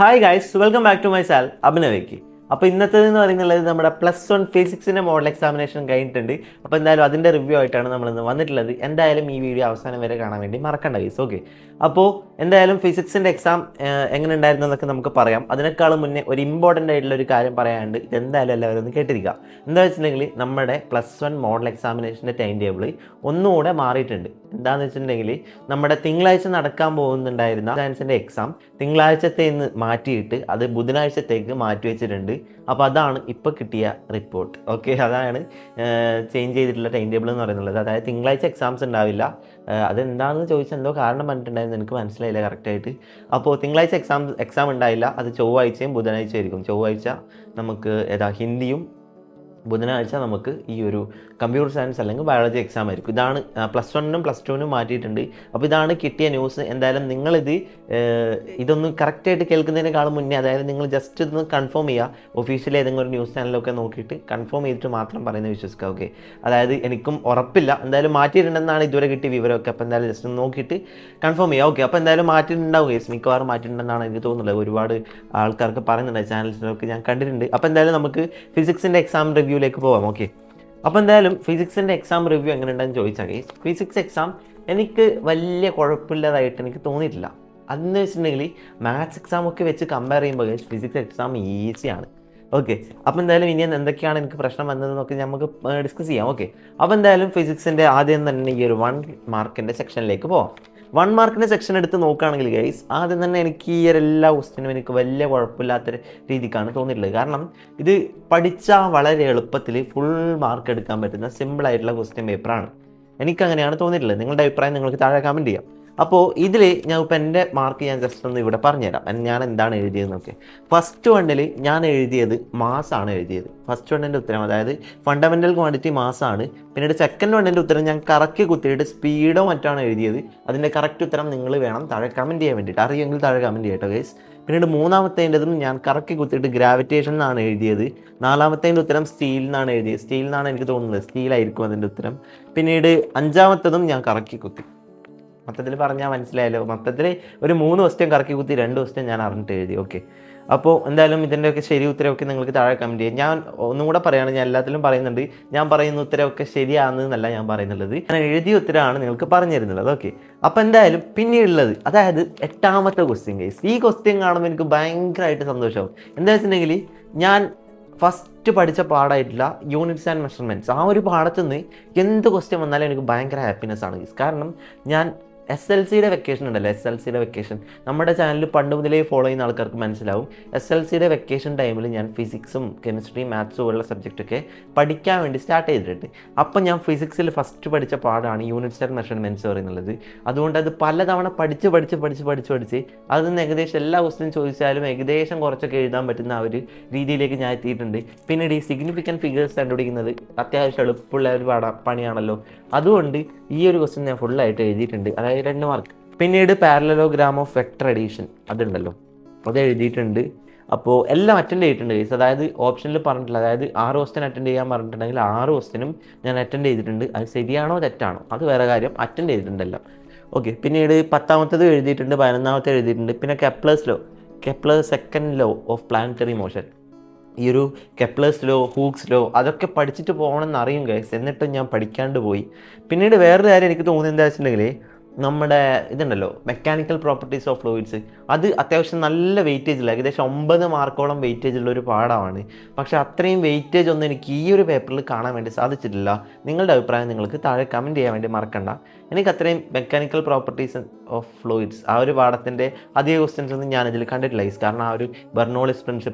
Hi guys, welcome back to my channel അഭിനവിക്ക്. അപ്പോൾ ഇന്നത്തേതെന്ന് പറയുന്നത് നമ്മുടെ +1 ഫിസിക്സിൻ്റെ മോഡൽ എക്സാമിനേഷൻ കഴിഞ്ഞിട്ടുണ്ട്. അപ്പോൾ എന്തായാലും അതിൻ്റെ റിവ്യൂ ആയിട്ടാണ് നമ്മളിന്ന് വന്നിട്ടുള്ളത്. എന്തായാലും ഈ വീഡിയോ അവസാനം വരെ കാണാൻ വേണ്ടി മറക്കണ്ട ഗൈസ്. ഓക്കെ, അപ്പോൾ എന്തായാലും ഫിസിക്സിൻ്റെ എക്സാം എങ്ങനെ ഉണ്ടായിരുന്നു എന്നൊക്കെ നമുക്ക് പറയാം. അതിനേക്കാളും മുന്നേ ഒരു ഇമ്പോർട്ടൻ്റ് ആയിട്ടുള്ള ഒരു കാര്യം പറയാനുണ്ട്. ഇതെന്തായാലും എല്ലാവരും ഒന്ന് കേട്ടിരിക്കുക. എന്താ വെച്ചിട്ടുണ്ടെങ്കിൽ നമ്മുടെ +1 മോഡൽ എക്സാമിനേഷൻ്റെ ടൈം ടേബിൾ ഒന്നുകൂടെ മാറിയിട്ടുണ്ട്. എന്താണെന്ന് വെച്ചിട്ടുണ്ടെങ്കിൽ നമ്മുടെ തിങ്കളാഴ്ച നടക്കാൻ പോകുന്നുണ്ടായിരുന്ന സയൻസിൻ്റെ എക്സാം തിങ്കളാഴ്ചത്തെ നിന്ന് മാറ്റിയിട്ട് അത് ബുധനാഴ്ചത്തേക്ക് മാറ്റി വെച്ചിട്ടുണ്ട്. അപ്പോൾ അതാണ് ഇപ്പോൾ കിട്ടിയ റിപ്പോർട്ട്. ഓക്കെ, അതാണ് ചേഞ്ച് ചെയ്തിട്ടുള്ള ടൈം ടേബിൾ എന്ന് പറയുന്നത്. അതായത് തിങ്കളാഴ്ച എക്സാംസ് ഉണ്ടാവില്ല. അതെന്താണെന്ന് ചോദിച്ചാൽ എന്തോ കാരണം പറഞ്ഞിട്ടുണ്ടായിരുന്നു, എനിക്ക് മനസ്സിലായില്ല കറക്റ്റായിട്ട്. അപ്പോൾ തിങ്കളാഴ്ച എക്സാം ഉണ്ടായില്ല, അത് ചൊവ്വാഴ്ചയും ബുധനാഴ്ച ആയിരിക്കും. ചൊവ്വാഴ്ച നമുക്ക് ഹിന്ദിയും, ബുധനാഴ്ച നമുക്ക് ഈ ഒരു കമ്പ്യൂട്ടർ സയൻസ് അല്ലെങ്കിൽ ബയോളജി എക്സാം ആയിരിക്കും. ഇതാണ് +1നും +2നും മാറ്റിയിട്ടുണ്ട്. അപ്പോൾ ഇതാണ് കിട്ടിയ ന്യൂസ്. എന്തായാലും ഇതൊന്ന് കറക്റ്റായിട്ട് കേൾക്കുന്നതിനേക്കാളും മുന്നേ, അതായത് നിങ്ങൾ ജസ്റ്റ് ഇതൊന്ന് കൺഫേം ചെയ്യുക. ഒഫീഷ്യലി ഏതെങ്കിലും ഒരു ന്യൂസ് ചാനലൊക്കെ നോക്കിയിട്ട് കൺഫേം ചെയ്തിട്ട് മാത്രം പറയുന്നത് വിശ്വസിക്കുക. ഓക്കെ, അതായത് എനിക്കും ഉറപ്പില്ല, എന്തായാലും മാറ്റിയിട്ടുണ്ടെന്നാണ് ഇതുവരെ കിട്ടിയ വിവരമൊക്കെ. അപ്പോൾ എന്തായാലും ജസ്റ്റ് നോക്കിയിട്ട് കൺഫേം ചെയ്യുക. ഓക്കെ, അപ്പോൾ എന്തായാലും മാറ്റിയിട്ടുണ്ടാവും കേസ്, മിക്കവാറും മാറ്റിയിട്ടുണ്ടെന്നാണ് എനിക്ക് തോന്നുന്നത്. ഒരുപാട് ആൾക്കാർക്ക് പറയുന്നുണ്ട്, ചാനൽസിലൊക്കെ ഞാൻ കണ്ടിട്ടുണ്ട്. അപ്പോൾ എന്തായാലും നമുക്ക് ഫിസിക്സിൻ്റെ എക്സാം റിവ്യൂയിലേക്ക് പോവാം. ഓക്കെ, അപ്പോൾ എന്തായാലും ഫിസിക്സിൻ്റെ എക്സാം റിവ്യൂ എങ്ങനെ ഉണ്ടെന്ന് ചോദിച്ചാൽ ഫിസിക്സ് എക്സാം എനിക്ക് വലിയ കുഴപ്പമില്ലാതായിട്ട് എനിക്ക് തോന്നിയിട്ടില്ല. അതെന്ന് വെച്ചിട്ടുണ്ടെങ്കിൽ മാത്സ് എക്സാമൊക്കെ വെച്ച് കമ്പയർ ചെയ്യുമ്പോൾ ഫിസിക്സ് എക്സാം ഈസിയാണ്. ഓക്കെ, അപ്പോൾ എന്തായാലും ഇനി എന്തൊക്കെയാണ് എനിക്ക് പ്രശ്നം വന്നതെന്നൊക്കെ നമുക്ക് ഡിസ്കസ് ചെയ്യാം. ഓക്കെ, അപ്പോൾ എന്തായാലും ഫിസിക്സിൻ്റെ ആദ്യം തന്നെ ഈ ഒരു 1 മാർക്കിൻ്റെ സെക്ഷനിലേക്ക് പോവാം. 1 മാർക്കിൻ്റെ സെക്ഷൻ എടുത്ത് നോക്കുകയാണെങ്കിൽ ഗൈസ്, ആദ്യം തന്നെ എനിക്ക് ഈ എല്ലാ ക്വസ്റ്റ്യനും എനിക്ക് വലിയ കുഴപ്പമില്ലാത്ത രീതിക്കാണ് തോന്നിയിട്ടുള്ളത്. കാരണം ഇത് പഠിച്ചാൽ വളരെ എളുപ്പത്തിൽ ഫുൾ മാർക്ക് എടുക്കാൻ പറ്റുന്ന സിമ്പിളായിട്ടുള്ള ക്വസ്റ്റ്യൻ പേപ്പറാണ്. എനിക്കങ്ങനെയാണ് തോന്നിയിട്ടുള്ളത്. നിങ്ങളുടെ അഭിപ്രായം നിങ്ങൾക്ക് താഴെ കമൻറ്റ് ചെയ്യാം. അപ്പോൾ ഇതിൽ ഞാൻ ഇപ്പോൾ എൻ്റെ മാർക്ക് ഞാൻ ജസ്റ്റ് ഒന്ന് ഇവിടെ പറഞ്ഞുതരാം, ഞാൻ എന്താണ് എഴുതിയതെന്നൊക്കെ. ഫസ്റ്റ് വണ്ണിൽ ഞാൻ എഴുതിയത് മാസാണ് എഴുതിയത്. ഫസ്റ്റ് വണ്ണിൻ്റെ ഉത്തരം, അതായത് ഫണ്ടമെൻ്റൽ ക്വാണ്ടിറ്റി മാസാണ്. പിന്നീട് സെക്കൻഡ് വണ്ണിൻ്റെ ഉത്തരം ഞാൻ കറക്കി കുത്തിയിട്ട് സ്പീഡോ മറ്റാണ് എഴുതിയത്. അതിൻ്റെ കറക്റ്റ് ഉത്തരം നിങ്ങൾ വേണം താഴെ കമൻറ്റ് ചെയ്യാൻ വേണ്ടിയിട്ട്. അറിയുമെങ്കിൽ താഴെ കമൻറ്റ് ചെയ്യട്ടോ ഗൈസ്. പിന്നീട് മൂന്നാമത്തേൻ്റെതും ഞാൻ കറക്കി കുത്തിയിട്ട് ഗ്രാവിറ്റേഷൻ എന്നാണ് എഴുതിയത്. നാലാമത്തേൻ്റെ ഉത്തരം സ്റ്റീൽ എന്നാണ് എഴുതിയത്. സ്റ്റീൽ എന്നാണ് എനിക്ക് തോന്നുന്നത്, സ്റ്റീലായിരിക്കും അതിൻ്റെ ഉത്തരം. പിന്നീട് അഞ്ചാമത്തതും ഞാൻ കറക്കി കുത്തി. മൊത്തത്തിൽ പറഞ്ഞാൽ മനസ്സിലായല്ലോ. മൊത്തത്തിൽ ഒരു 3 ക്വസ്റ്റ്യൻ കറക്കി കുത്തി, 2 ക്വസ്റ്റ്യൻ ഞാൻ അറിഞ്ഞിട്ട് എഴുതി. ഓക്കെ, അപ്പോൾ എന്തായാലും ഇതിൻ്റെയൊക്കെ ശരി ഉത്തരവൊക്കെ നിങ്ങൾക്ക് താഴെ കമൻറ്റ് ചെയ്യാം. ഞാൻ ഒന്നും കൂടെ പറയുകയാണ്, ഞാൻ എല്ലാത്തിലും പറയുന്നുണ്ട്, ഞാൻ പറയുന്ന ഉത്തരവൊക്കെ ശരിയാണെന്നല്ല ഞാൻ പറയുന്നുള്ളത്, ഞാൻ എഴുതിയ ഉത്തരമാണ് നിങ്ങൾക്ക് പറഞ്ഞു തരുന്നുള്ളത്. ഓക്കെ, അപ്പോൾ എന്തായാലും പിന്നെയുള്ളത്, അതായത് 8ാമത്തെ ക്വസ്റ്റ്യൻ കേസ്. ഈ ക്വസ്റ്റ്യൻ കാണുമ്പോൾ എനിക്ക് ഭയങ്കരമായിട്ട് സന്തോഷമാവും. എന്താ വെച്ചിട്ടുണ്ടെങ്കിൽ ഞാൻ ഫസ്റ്റ് പഠിച്ച പാഠമായിട്ടുള്ള യൂണിറ്റ്സ് ആൻഡ് മെഷർമെൻറ്റ്സ്, ആ ഒരു പാഠത്തുനിന്ന് എന്ത് ക്വസ്റ്റ്യൻ വന്നാലും എനിക്ക് ഭയങ്കര ഹാപ്പിനെസ് ആണ്. കാരണം ഞാൻ SLCയുടെ വെക്കേഷൻ ഉണ്ടല്ലോ, SLCയുടെ വെക്കേഷൻ നമ്മുടെ ചാനൽ പണ്ട് മുതലേ ഫോളോ ചെയ്യുന്ന ആൾക്കാർക്ക് മനസ്സിലാവും. SLCയുടെ വെക്കേഷൻ ടൈമിൽ ഞാൻ ഫിസിക്സും കെമിസ്ട്രിയും മാത്സും ഉള്ള സബ്ജക്റ്റൊക്കെ പഠിക്കാൻ വേണ്ടി സ്റ്റാർട്ട് ചെയ്തിട്ടുണ്ട്. അപ്പം ഞാൻ ഫിസിക്സിൽ ഫസ്റ്റ് പഠിച്ച പാഠമാണ് യൂണിറ്റ്സ് ആൻഡ് മെഷർമെൻറ്റ്സ് പറയുന്നത്. അതുകൊണ്ട് അത് പലതവണ പഠിച്ച് അതിൽ നിന്ന് ഏകദേശം എല്ലാ ക്വസ്റ്റ്യനും ചോദിച്ചാലും ഏകദേശം കുറച്ചൊക്കെ എഴുതാൻ പറ്റുന്ന ആ ഒരു രീതിയിലേക്ക് ഞാൻ എത്തിയിട്ടുണ്ട്. പിന്നീട് ഈ സിഗ്നിഫിക്കൻറ്റ് ഫിഗേഴ്സ് കണ്ടുപിടിക്കുന്നത് അത്യാവശ്യം എളുപ്പമുള്ള ഒരു പണിയാണല്ലോ. അതുകൊണ്ട് ഈ ഒരു ക്വസ്റ്റ്യൻ ഞാൻ ഫുള്ളായിട്ട് എഴുതിയിട്ടുണ്ട്, അതായത് 2 മാർക്ക്. പിന്നീട് പാരലലോഗ്രാം ഓഫ് വെക്ടർ അഡീഷൻ അതുണ്ടല്ലോ, അത് എഴുതിയിട്ടുണ്ട്. അപ്പോൾ എല്ലാം അറ്റൻഡ് ചെയ്തിട്ടുണ്ട് ഗൈസ്. അതായത് ഓപ്ഷനിൽ പറഞ്ഞിട്ടില്ല, അതായത് 6 ക്വസ്റ്റ്യൻ അറ്റൻഡ് ചെയ്യാൻ പറഞ്ഞിട്ടുണ്ടെങ്കിൽ 6 ക്വസ്റ്റ്യനും ഞാൻ അറ്റൻഡ് ചെയ്തിട്ടുണ്ട്. അത് ശരിയാണോ തെറ്റാണോ അത് വേറെ കാര്യം, അറ്റൻഡ് ചെയ്തിട്ടുണ്ടല്ലോ. ഓക്കെ, പിന്നീട് 10ാമത്തത് എഴുതിയിട്ടുണ്ട്, 11ാമത്തെ എഴുതിയിട്ടുണ്ട്. പിന്നെ Kepler's second law of planetary motion, ഈ ഒരു കെപ്ലേഴ്സ് ലോ, ഹൂക്സ് ലോ, അതൊക്കെ പഠിച്ചിട്ട് പോകണമെന്ന് അറിയും ഗൈസ്, എന്നിട്ടും ഞാൻ പഠിക്കാണ്ട് പോയി. പിന്നീട് വേറൊരു കാര്യം എനിക്ക് തോന്നുന്നത് എന്താ വെച്ചിട്ടുണ്ടെങ്കിൽ, നമ്മുടെ ഇതുണ്ടല്ലോ മെക്കാനിക്കൽ പ്രോപ്പർട്ടീസ് ഓഫ് ഫ്ലൂയിഡ്സ്, അത് അത്യാവശ്യം നല്ല വെയിറ്റേജില്ല, ഏകദേശം 9 മാർക്കോളം വെയിറ്റേജുള്ളൊരു പാഠമാണ്. പക്ഷേ അത്രയും വെയിറ്റേജ് ഒന്നും എനിക്ക് ഈ ഒരു പേപ്പറിൽ കാണാൻ വേണ്ടി സാധിച്ചിട്ടില്ല. നിങ്ങളുടെ അഭിപ്രായം നിങ്ങൾക്ക് താഴെ കമൻറ്റ് ചെയ്യാൻ വേണ്ടി മറക്കണ്ട. എനിക്ക് അത്രയും മെക്കാനിക്കൽ പ്രോപ്പർട്ടീസ് ഓഫ് ഫ്ലൂയിഡ്സ് ആ ഒരു പാഠത്തിൻ്റെ അധിക ക്വസ്റ്റ്യൻസ് ഒന്നും ഞാനിതിൽ കണ്ടിട്ടില്ല. കാരണം ആ ഒരു ബെർണോളിസ്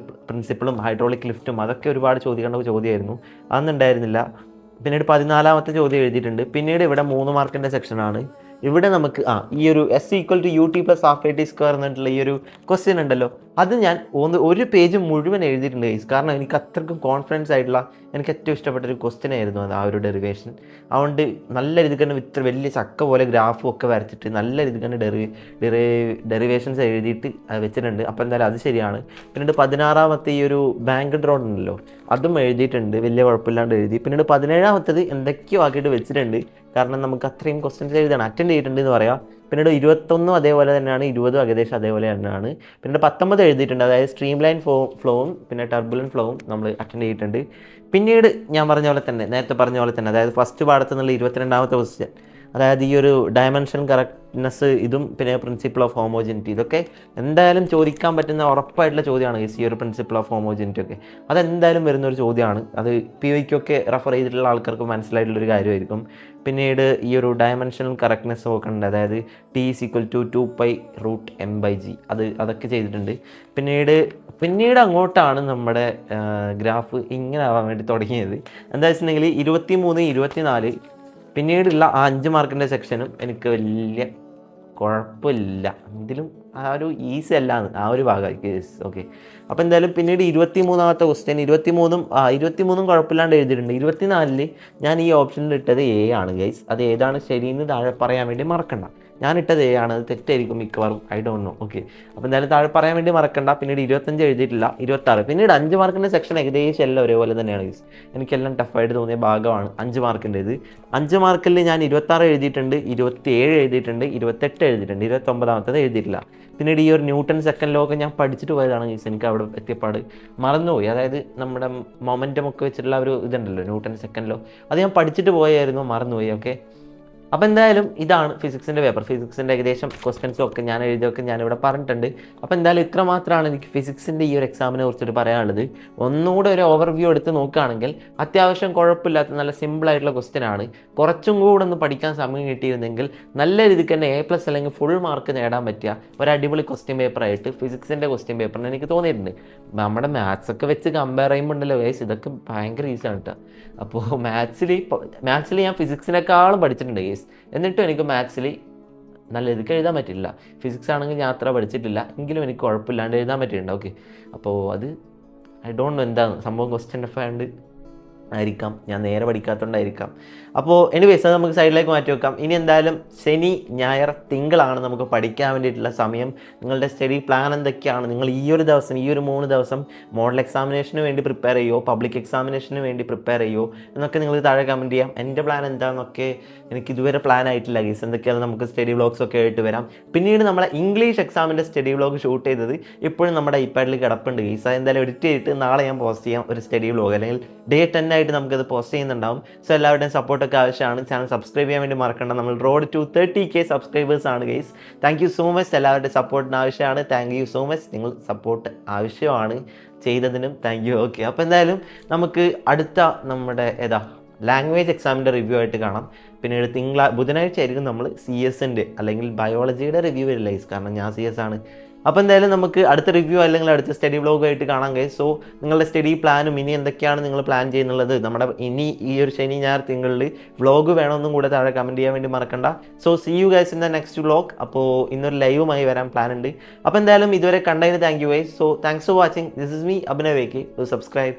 പ്രിൻസിപ്പിളും ഹൈഡ്രോളിക് ലിഫ്റ്റും അതൊക്കെ ഒരുപാട് ചോദിക്കേണ്ട ചോദ്യമായിരുന്നു, അതൊന്നും ഉണ്ടായിരുന്നില്ല. പിന്നീട് 14ാമത്തെ ചോദ്യം എഴുതിയിട്ടുണ്ട്. പിന്നീട് ഇവിടെ 3 മാർക്കിൻ്റെ സെക്ഷനാണ്. ഇവിടെ നമുക്ക് ഈ ഒരു S = UT + ½ AT² എന്നിട്ടുള്ള ഈ ഒരു ക്വസ്റ്റ്യൻ ഉണ്ടല്ലോ, അത് ഞാൻ ഒരു പേജ് മുഴുവൻ എഴുതിയിട്ടുണ്ട് ഗൈസ്. കാരണം എനിക്ക് അത്രയ്ക്കും കോൺഫിഡൻസ് ആയിട്ടുള്ള, എനിക്ക് ഏറ്റവും ഇഷ്ടപ്പെട്ടൊരു ക്വസ്റ്റ്യൻ ആയിരുന്നു അത്, ആ ഒരു ഡെറിവേഷൻ. അതുകൊണ്ട് നല്ല രീതിക്ക് തന്നെ ഇത്ര വലിയ ചക്ക പോലെ ഗ്രാഫും ഒക്കെ വരച്ചിട്ട് നല്ല രീതിക്ക് തന്നെ ഡെറിവേഷൻസ് എഴുതിയിട്ട് വെച്ചിട്ടുണ്ട്. അപ്പോൾ എന്തായാലും അത് ശരിയാണ്. പിന്നീട് 16ാമത്തെ ഈ ഒരു ബാങ്ക് ഡ്രോൺ ഉണ്ടല്ലോ, അതും എഴുതിയിട്ടുണ്ട്, വലിയ കുഴപ്പമില്ലാണ്ട് എഴുതി. പിന്നീട് 17ാമത്തത് എന്തൊക്കെയോ ആക്കിയിട്ട് വെച്ചിട്ടുണ്ട്, കാരണം നമുക്ക് അത്രയും ക്വസ്റ്റ്യൻസ് എഴുതണം, അറ്റൻഡ് ചെയ്തിട്ടുണ്ട് എന്ന് പറയാം. പിന്നീട് 21 അതേപോലെ തന്നെയാണ്, 20 ഏകദേശം അതേപോലെ തന്നെയാണ്. പിന്നീട് 19 എഴുതിയിട്ടുണ്ട്, അതായത് സ്ട്രീം ലൈൻ ഫ്ലോവും പിന്നെ ടർബുലൻ ഫ്ലോവും നമ്മൾ അറ്റൻഡ് ചെയ്തിട്ടുണ്ട്. പിന്നീട് ഞാൻ പറഞ്ഞ പോലെ തന്നെ, നേരത്തെ പറഞ്ഞ പോലെ തന്നെ, അതായത് ഫസ്റ്റ് പാഠത്തു നിന്നുള്ള 22ാമത്തെ ക്വസ്റ്റ്യൻ, അതായത് ഈ ഒരു ഡയമെൻഷൻ കറക്റ്റ്നെസ്, ഇതും പിന്നെ പ്രിൻസിപ്പിൾ ഓഫ് ഹോമോജിനിറ്റി, ഇതൊക്കെ എന്തായാലും ചോദിക്കാൻ പറ്റുന്ന ഉറപ്പായിട്ടുള്ള ചോദ്യമാണ് ഈ ഒരു പ്രിൻസിപ്പിൾ ഓഫ് ഹോമോജിനിറ്റി ഒക്കെ. അതെന്തായാലും വരുന്നൊരു ചോദ്യമാണ്. അത് POയ്ക്കൊക്കെ റെഫർ ചെയ്തിട്ടുള്ള ആൾക്കാർക്ക് മനസ്സിലായിട്ടുള്ളൊരു കാര്യമായിരിക്കും. പിന്നീട് ഈ ഒരു ഡയമെൻഷണൽ കറക്റ്റ്നെസ് നോക്കുന്നുണ്ട്, അതായത് T= 2π√m/g, അതൊക്കെ ചെയ്തിട്ടുണ്ട്. പിന്നീട് അങ്ങോട്ടാണ് നമ്മുടെ ഗ്രാഫ് ഇങ്ങനെ ആവാൻ വേണ്ടി തുടങ്ങിയത്. എന്താ വെച്ചിട്ടുണ്ടെങ്കിൽ 23, 24 പിന്നീടുള്ള ആ 5 മാർക്കിൻ്റെ സെക്ഷനും എനിക്ക് വലിയ കുഴപ്പമില്ല, എന്തിലും ആ ഒരു ഈസി അല്ലാന്ന് ആ ഒരു ഭാഗമായി കേസ്. ഓക്കെ, അപ്പോൾ എന്തായാലും പിന്നീട് 23ാമത്തെ ക്വസ്റ്റ്യൻ, 23 കുഴപ്പമില്ലാണ്ട് എഴുതിയിട്ടുണ്ട്. 24 ഞാൻ ഈ ഓപ്ഷനിൽ ഇട്ടത് A ആണ് ഗൈസ്. അത് ഏതാണ് ശരിയെന്ന് താഴെ പറയാൻ വേണ്ടി മറക്കണ്ട. ഞാൻ ഇട്ടത് A ആണ്, അത് തെറ്റായിരിക്കും മിക്കവാറും, ഐ ഡോണ്ട് നോ. ഓക്കെ, അപ്പോൾ എന്തായാലും താഴെ പറയാൻ വേണ്ടി മറക്കണ്ട. പിന്നീട് 25 എഴുതിയിട്ടില്ല, 26. പിന്നീട് 5 മാർക്കിൻ്റെ സെക്ഷൻ ഏകദേശം എല്ലാം ഒരേപോലെ തന്നെയാണ് ഗൈസ്. എനിക്കെല്ലാം ടഫായിട്ട് തോന്നിയ ഭാഗമാണ് 5 മാർക്കിൻ്റേത്. 5 മാർക്കിൽ ഞാൻ 26 എഴുതിയിട്ടുണ്ട്, 27 എഴുതിയിട്ടുണ്ട്, 28 എഴുതിയിട്ടുണ്ട്, 29ാമത്തത് എഴുതിയിട്ടില്ല. പിന്നീട് ഈ ഒരു ന്യൂട്ടൺ സെക്കൻഡ് ലോ ഒക്കെ ഞാൻ പഠിച്ചിട്ട് പോയതാണ് ഗൈസ്. എനിക്ക് അവിടെ എത്തിയപ്പാട് മറന്നുപോയി. അതായത് നമ്മുടെ മൊമെൻറ്റം ഒക്കെ വെച്ചിട്ടുള്ള ഒരു ഇതുണ്ടല്ലോ, ന്യൂട്ടൺ സെക്കൻഡ് ലോ, അത് ഞാൻ പഠിച്ചിട്ട് പോയായിരുന്നു, മറന്നുപോയി. ഓക്കെ, അപ്പോൾ എന്തായാലും ഇതാണ് ഫിസിക്സിൻ്റെ പേപ്പർ. ഫിസിക്സിൻ്റെ ഏകദേശം ക്വസ്റ്റ്യൻസും ഒക്കെ ഞാൻ എഴുതിയൊക്കെ ഞാനിവിടെ പറഞ്ഞിട്ടുണ്ട്. അപ്പോൾ എന്തായാലും ഇത്ര മാത്രമാണ് എനിക്ക് ഫിസിക്സിൻ്റെ ഈ ഒരു എക്സാമിനെ കുറിച്ചിട്ട് പറയാനുള്ളത്. ഒന്നുകൂടെ ഒരു ഓവർവ്യൂ എടുത്ത് നോക്കുകയാണെങ്കിൽ അത്യാവശ്യം കുഴപ്പമില്ലാത്ത നല്ല സിമ്പിളായിട്ടുള്ള ക്വസ്റ്റ്യൻ ആണ്. കുറച്ചും കൂടെ ഒന്ന് പഠിക്കാൻ സമയം കിട്ടിയിരുന്നെങ്കിൽ നല്ല രീതിക്ക് തന്നെ A+ അല്ലെങ്കിൽ ഫുൾ മാർക്ക് നേടാൻ പറ്റിയ ഒരു അടിപൊളി ക്വസ്റ്റ്യൻ പേപ്പറായിട്ട് ഫിസിക്സിൻ്റെ ക്വസ്റ്റ്യൻ പേപ്പറിന് എനിക്ക് തോന്നിയിട്ടുണ്ട്. നമ്മുടെ മാത്സ് ഒക്കെ വെച്ച് കമ്പയർ ചെയ്യുമ്പോൾ ഉണ്ടല്ലോ ഗൈസ്, ഇതൊക്കെ ഭയങ്കര ഈസിയാണ് കേട്ടോ. അപ്പോൾ മാത്സിൽ ഞാൻ ഫിസിക്സിനേക്കാളും പഠിച്ചിട്ടുണ്ട് ഗൈസ്. എന്നിട്ടും എനിക്ക് മാത്സിൽ നല്ല രീതിക്ക് എഴുതാൻ പറ്റില്ല. ഫിസിക്സ് ആണെങ്കിൽ ഞാൻ അത്ര പഠിച്ചിട്ടില്ല, എങ്കിലും എനിക്ക് കുഴപ്പമില്ലാണ്ട് എഴുതാൻ പറ്റിയിട്ടുണ്ട്. ഓക്കെ, അപ്പോൾ അത് ഐ ഡോണ്ട് നോ എന്താണ് സംഭവം, ക്വസ്റ്റ്യൻ ആയതുകൊണ്ട് ആയിരിക്കാം, ഞാൻ നേരെ പഠിക്കാത്തതുകൊണ്ടായിരിക്കാം. അപ്പോൾ എനിവേസ് അത് നമുക്ക് സൈഡിലേക്ക് മാറ്റി വെക്കാം. ഇനി എന്തായാലും ശനി, ഞായർ, തിങ്കളാണ് നമുക്ക് പഠിക്കാൻ വേണ്ടിയിട്ടുള്ള സമയം. നിങ്ങളുടെ സ്റ്റഡി പ്ലാൻ എന്തൊക്കെയാണ്? നിങ്ങൾ ഈ ഒരു 3 ദിവസം മോഡൽ എക്സാമിനേഷന് വേണ്ടി പ്രിപ്പയർ ചെയ്യുമോ, പബ്ലിക് എക്സാമിനേഷന് വേണ്ടി പ്രിപ്പയർ ചെയ്യുമോ എന്നൊക്കെ നിങ്ങൾ താഴെ കമൻറ്റ് ചെയ്യാം. എൻ്റെ പ്ലാൻ എന്താണെന്നൊക്കെ എനിക്ക് ഇതുവരെ പ്ലാൻ ആയിട്ടില്ല ഗീസ്. എന്തൊക്കെയാണ് നമുക്ക് സ്റ്റഡി വ്ളോഗ്സ് ഒക്കെ ആയിട്ട് വരാം. പിന്നീട് നമ്മളെ ഇംഗ്ലീഷ് എക്സാമിൻ്റെ സ്റ്റഡി വ്ളോഗ് ഷൂട്ട് ചെയ്തത് ഇപ്പോഴും നമ്മുടെ ഐപാഡിൽ കിടപ്പുണ്ട് ഗീസ്. അത് എന്തായാലും എഡിറ്റ് ചെയ്തിട്ട് നാളെ ഞാൻ പോസ്റ്റ് ചെയ്യാം ഒരു സ്റ്റഡി വ്ളോഗ്, അല്ലെങ്കിൽ Day 10 ആയിട്ട് നമുക്കത് പോസ്റ്റ് ചെയ്യുന്നുണ്ടാവും. സോ എല്ലാവരുടെയും സപ്പോർട്ടൊക്കെ ആവശ്യമാണ്. ചാനൽ സബ്സ്ക്രൈബ് ചെയ്യാൻ വേണ്ടി മറക്കണ്ട. നമ്മൾ റോഡ് ടു 30K സബ്സ്ക്രൈബേഴ്സ് ആണ് guys. Thank you so much. എല്ലാവരുടെയും സപ്പോർട്ടിന് ആവശ്യമാണ്. Thank you so much. നിങ്ങൾ സപ്പോർട്ട് ആവശ്യമാണ്, ചെയ്തതിനും താങ്ക് യു. ഓക്കെ, അപ്പോൾ എന്തായാലും നമുക്ക് അടുത്ത നമ്മുടെ ലാംഗ്വേജ് എക്സാമിൻ്റെ റിവ്യൂ ആയിട്ട് കാണാം. പിന്നീട് ബുധനാഴ്ച ആയിരിക്കും നമ്മൾ CS അല്ലെങ്കിൽ ബയോളജിയുടെ റിവ്യൂ വരില്ല ഗൈസ്, കാരണം ഞാൻ CS ആണ്. അപ്പോൾ എന്തായാലും നമുക്ക് അടുത്ത റിവ്യൂ അല്ലെങ്കിൽ അടുത്ത സ്റ്റഡി വ്ളോഗായിട്ട് കാണാം ഗൈസ്. സോ നിങ്ങളുടെ സ്റ്റഡി പ്ലാനും ഇനി എന്തൊക്കെയാണ് നിങ്ങൾ പ്ലാൻ ചെയ്യുന്നുള്ളത്, നമ്മുടെ ഇനി ഈ ഒരു ശനി ഞായർ തിങ്കളിൽ വ്ളോഗ് വേണമെന്നും കൂടെ താഴെ കമൻറ്റ് ചെയ്യാൻ വേണ്ടി മറക്കണ്ട. So see you guys in the next vlog. അപ്പോൾ ഇന്നൊരു ലൈവുമായി വരാൻ പ്ലാൻ ഉണ്ട്. അപ്പോൾ എന്തായാലും ഇതുവരെ കണ്ടതിന് thank you guys. So thanks for watching. This is me Abhinav AK. Subscribe.